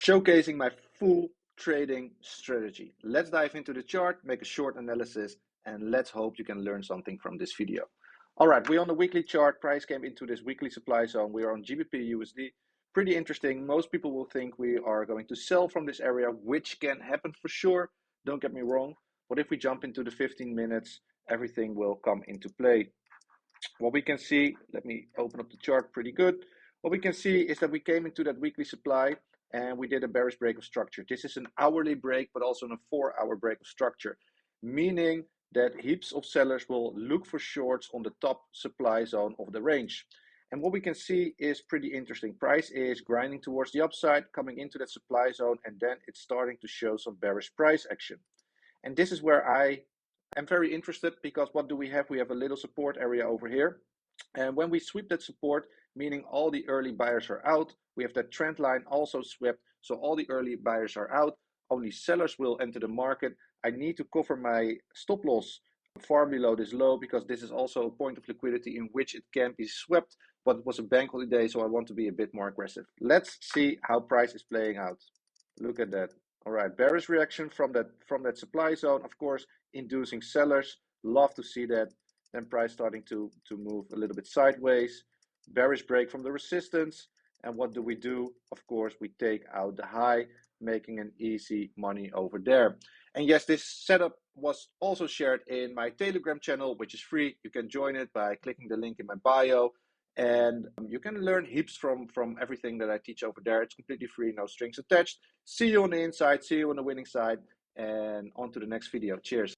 showcasing my full trading strategy. Let's dive into the chart, make a short analysis, and let's hope you can learn something from this video. All right, we're on the weekly chart. Price came into this weekly supply zone. We are on Gbpusd. Pretty interesting. Most people will think we are going to sell from this area, which can happen for sure. Don't get me wrong. But if we jump into the 15 minutes, everything will come into play. What we can see, let me open up the chart pretty good. What we can see is that we came into that weekly supply and we did a bearish break of structure. This is an hourly break, but also a 4-hour break of structure, meaning that heaps of sellers will look for shorts on the top supply zone of the range. And what we can see is pretty interesting. Price is grinding towards the upside, coming into that supply zone, and then it's starting to show some bearish price action. And this is where I am very interested, because what do we have? We have a little support area over here. And when we sweep that support, meaning all the early buyers are out, we have that trend line also swept. So all the early buyers are out. Only sellers will enter the market. I need to cover my stop loss far below this low, because this is also a point of liquidity in which it can be swept. But it was a bank holiday, so I want to be a bit more aggressive. Let's see how price is playing out. Look at that. All right, bearish reaction from that supply zone, of course, inducing sellers. Love to see that. Then price starting to move a little bit sideways. Bearish break from the resistance. And what do? Of course, we take out the high, making an easy money over there. And yes, this setup was also shared in my Telegram channel, which is free. You can join it by clicking the link in my bio. And you can learn heaps from everything that I teach over there. It's completely free, no strings attached. See you on the inside, see you on the winning side, and on to the next video. Cheers.